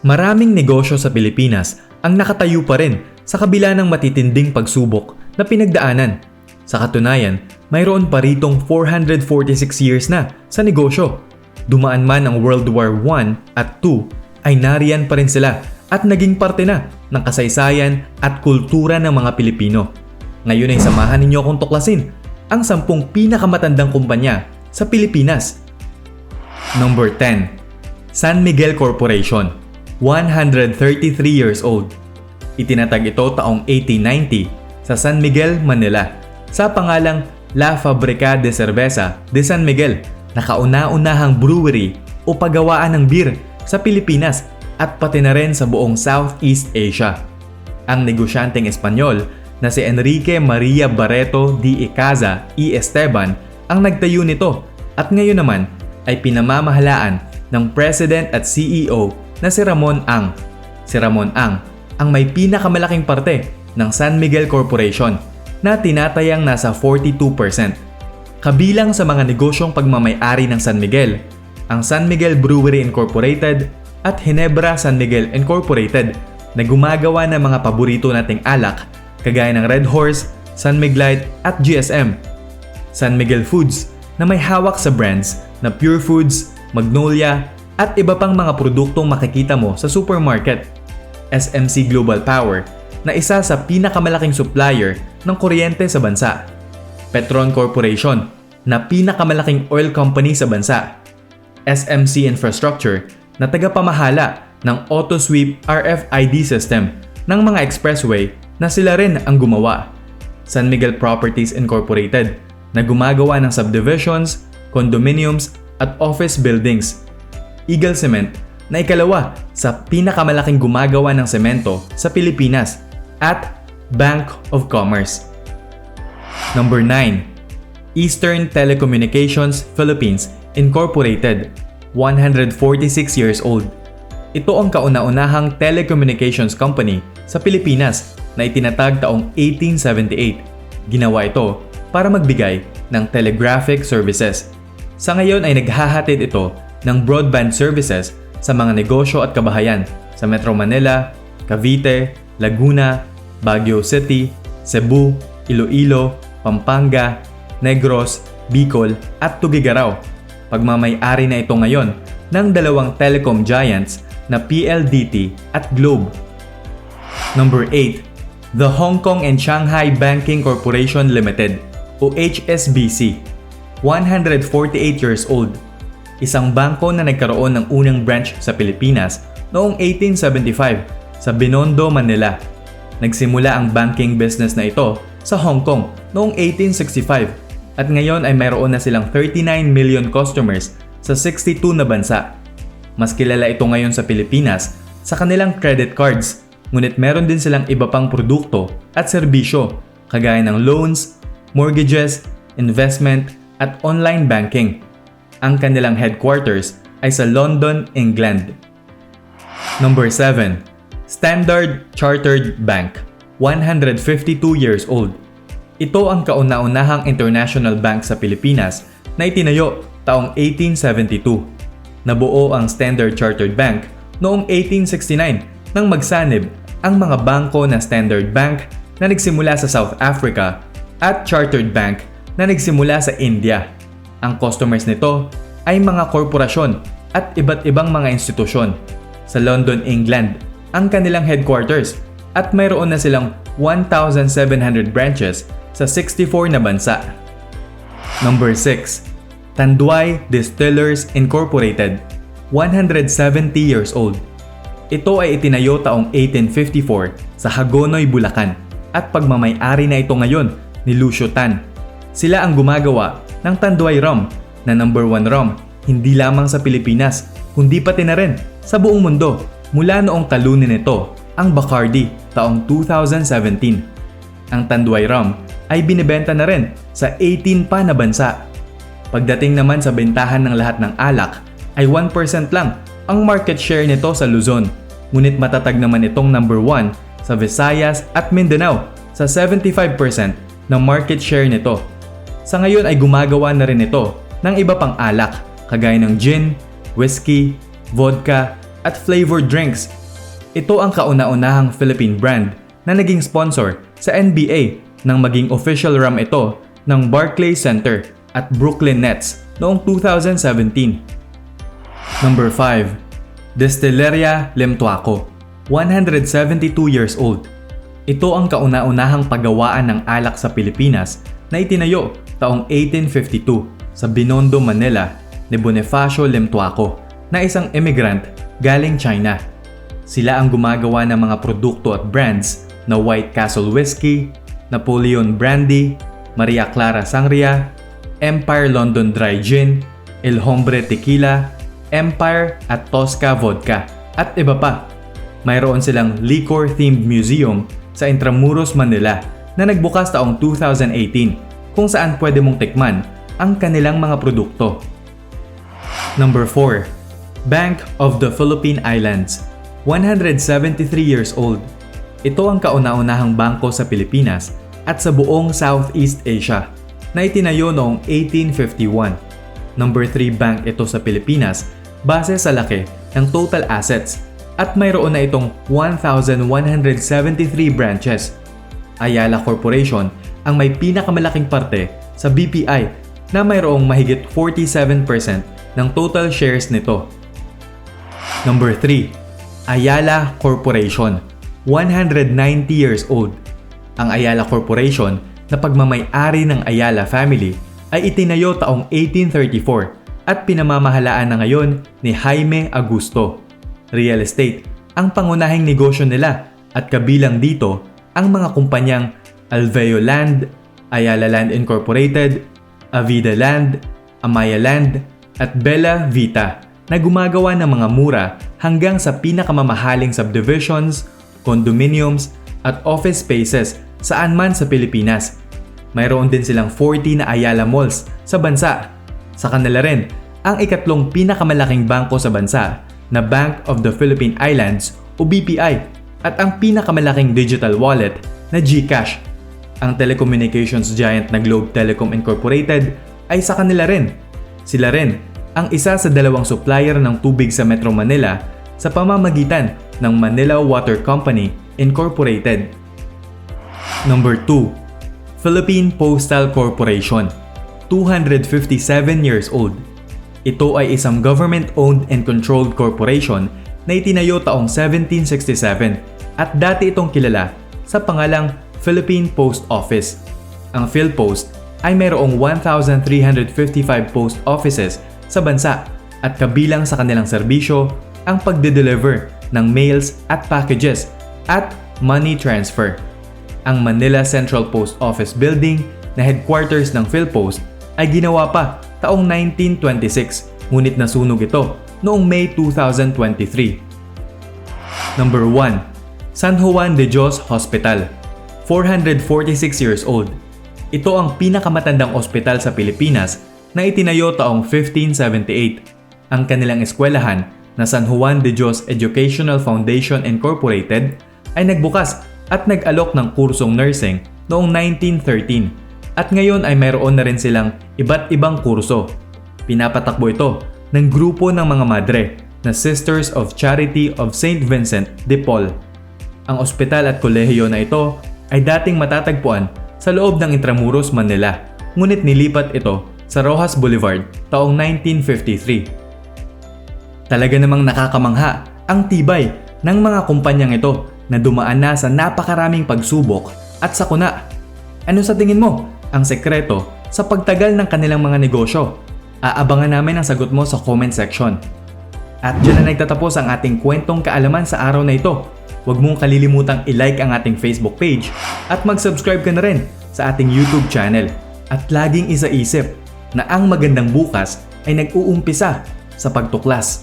Maraming negosyo sa Pilipinas ang nakatayo pa rin sa kabila ng matitinding pagsubok na pinagdaanan. Sa katunayan, mayroon pa ritong 446 years na sa negosyo. Dumaan man ang World War I at II ay nariyan pa rin sila at naging parte na ng kasaysayan at kultura ng mga Pilipino. Ngayon ay samahan ninyo akong tuklasin ang 10 pinakamatandang kumpanya sa Pilipinas. Number 10. San Miguel Corporation, 133 years old. Itinatag ito taong 1890 sa San Miguel, Manila sa pangalang La Fábrica de Cerveza de San Miguel na kauna-unahang brewery o paggawaan ng beer sa Pilipinas at pati na rin sa buong Southeast Asia. Ang negosyanteng Espanyol na si Enrique Maria Barreto de Icaza y Esteban ang nagtayo nito at ngayon naman ay pinamamahalaan ng President at CEO na si Ramon Ang. Si Ramon Ang ang may pinakamalaking parte ng San Miguel Corporation na tinatayang nasa 42%. Kabilang sa mga negosyong pagmamay-ari ng San Miguel, ang San Miguel Brewery Incorporated at Ginebra San Miguel Incorporated na gumagawa ng mga paborito nating alak kagaya ng Red Horse, San Miglite at GSM. San Miguel Foods na may hawak sa brands na Pure Foods, Magnolia at iba pang mga produktong makikita mo sa supermarket. SMC Global Power na isa sa pinakamalaking supplier ng kuryente sa bansa. Petron Corporation na pinakamalaking oil company sa bansa. SMC Infrastructure na tagapamahala ng auto-sweep RFID system ng mga expressway na sila rin ang gumawa. San Miguel Properties Incorporated na gumagawa ng subdivisions, condominiums at office buildings. Eagle Cement na ikalawa sa pinakamalaking gumagawa ng semento sa Pilipinas at Bank of Commerce. Number 9. Eastern Telecommunications Philippines Incorporated, 146 years old. Ito ang kauna-unahang telecommunications company sa Pilipinas na itinatag taong 1878. Ginawa ito para magbigay ng telegraphic services. Sa ngayon ay naghahatid ito ng broadband services sa mga negosyo at kabahayan sa Metro Manila, Cavite, Laguna, Baguio City, Cebu, Iloilo, Pampanga, Negros, Bicol at Tuguegarao. Pagmamay-ari na ito ngayon ng dalawang telecom giants na PLDT at Globe. Number 8. The Hong Kong and Shanghai Banking Corporation Limited o HSBC, 148 years old. Isang bangko na nagkaroon ng unang branch sa Pilipinas noong 1875 sa Binondo, Manila. Nagsimula ang banking business na ito sa Hong Kong noong 1865 at ngayon ay mayroon na silang 39 million customers sa 62 na bansa. Mas kilala ito ngayon sa Pilipinas sa kanilang credit cards, ngunit meron din silang iba pang produkto at serbisyo kagaya ng loans, mortgages, investment at online banking. Ang kanilang headquarters ay sa London, England. Number 7. Standard Chartered Bank, 152 years old. Ito ang kauna-unahang international bank sa Pilipinas na itinayo taong 1872. Nabuo ang Standard Chartered Bank noong 1869 nang magsanib ang mga bangko na Standard Bank na nagsimula sa South Africa at Chartered Bank na nagsimula sa India. Ang customers nito ay mga korporasyon at iba't ibang mga institusyon. Sa London, England, ang kanilang headquarters at mayroon na silang 1,700 branches sa 64 na bansa. Number 6. Tanduay Distillers Incorporated, 170 years old. Ito ay itinayo taong 1854 sa Hagonoy, Bulacan at pagmamay-ari na ito ngayon ni Lucio Tan. Sila ang gumagawa ng Tanduay Rum na number 1 rum hindi lamang sa Pilipinas kundi pati na rin sa buong mundo mula noong talunin nito ang Bacardi taong 2017. Ang Tanduay Rum ay binibenta na rin sa 18 pa na bansa. Pagdating naman sa bentahan ng lahat ng alak ay 1% lang ang market share nito sa Luzon, ngunit matatag naman itong number 1 sa Visayas at Mindanao sa 75% ng market share nito. Sa ngayon ay gumagawa na rin ito ng iba pang alak kagaya ng gin, whiskey, vodka at flavored drinks. Ito ang kauna-unahang Philippine brand na naging sponsor sa NBA nang maging official rum ito ng Barclays Center at Brooklyn Nets noong 2017. Number 5. Destileria Limtuaco, 172 years old. Ito ang kauna-unahang paggawaan ng alak sa Pilipinas na itinayo taong 1852 sa Binondo, Manila ni Bonifacio Limtuaco na isang immigrant galing China. Sila ang gumagawa ng mga produkto at brands na White Castle Whiskey, Napoleon Brandy, Maria Clara Sangria, Empire London Dry Gin, El Hombre Tequila, Empire at Tosca Vodka, at iba pa. Mayroon silang liquor-themed museum sa Intramuros, Manila na nagbukas taong 2018 kung saan pwede mong tikman ang kanilang mga produkto. Number 4. Bank of the Philippine Islands, 173 years old. Ito ang kauna-unahang bangko sa Pilipinas at sa buong Southeast Asia na itinayo noong 1851. Number 3 bank ito sa Pilipinas base sa laki ng total assets at mayroon na itong 1,173 branches. Ayala Corporation ang may pinakamalaking parte sa BPI na mayroong mahigit 47% ng total shares nito. Number 3. Ayala Corporation, 190 years old. Ang Ayala Corporation na pagmamay-ari ng Ayala family ay itinayo taong 1834 at pinamamahalaan na ngayon ni Jaime Augusto. Real estate ang pangunahing negosyo nila at kabilang dito ang mga kumpanyang Alveo Land, Ayala Land Incorporated, Avida Land, Amaya Land at Bella Vita na gumagawa ng mga mura hanggang sa pinakamamahaling subdivisions, condominiums at office spaces saan man sa Pilipinas. Mayroon din silang 40 na Ayala Malls sa bansa. Sa kanila rin ang ikatlong pinakamalaking bangko sa bansa na Bank of the Philippine Islands o BPI at ang pinakamalaking digital wallet na GCash. Ang telecommunications giant na Globe Telecom Incorporated ay sa kanila rin. Sila rin ang isa sa dalawang supplier ng tubig sa Metro Manila sa pamamagitan ng Manila Water Company Incorporated. Number 2. Philippine Postal Corporation, 257 years old. Ito ay isang government-owned and controlled corporation na itinayo taong 1767 at dati itong kilala sa pangalang Philippine Post Office. Ang PhilPost ay mayroong 1,355 post offices sa bansa at kabilang sa kanilang serbisyo ang pagde-deliver ng mails at packages at money transfer. Ang Manila Central Post Office Building na headquarters ng PhilPost ay ginawa pa taong 1926 ngunit nasunog ito noong May 2023. Number 1. San Juan de Dios Hospital, 446 years old. Ito ang pinakamatandang ospital sa Pilipinas na itinayo taong 1578. Ang kanilang eskwelahan na San Juan de Dios Educational Foundation Incorporated ay nagbukas at nag-alok ng kursong nursing noong 1913 at ngayon ay mayroon na rin silang iba't ibang kurso. Pinapatakbo ito ng grupo ng mga madre na Sisters of Charity of St. Vincent de Paul. Ang ospital at kolehiyo na ito ay dating matatagpuan sa loob ng Intramuros, Manila, ngunit nilipat ito sa Rojas Boulevard taong 1953. Talaga namang nakakamangha ang tibay ng mga kumpanyang ito na dumaan na sa napakaraming pagsubok at sakuna. Ano sa tingin mo ang sekreto sa pagtagal ng kanilang mga negosyo? Aabangan namin ang sagot mo sa comment section. At dyan na nagtatapos ang ating kwentong kaalaman sa araw na ito. Huwag mong kalilimutang i-like ang ating Facebook page at mag-subscribe ka na rin sa ating YouTube channel. At laging isa-isip na ang magandang bukas ay nag-uumpisa sa pagtuklas.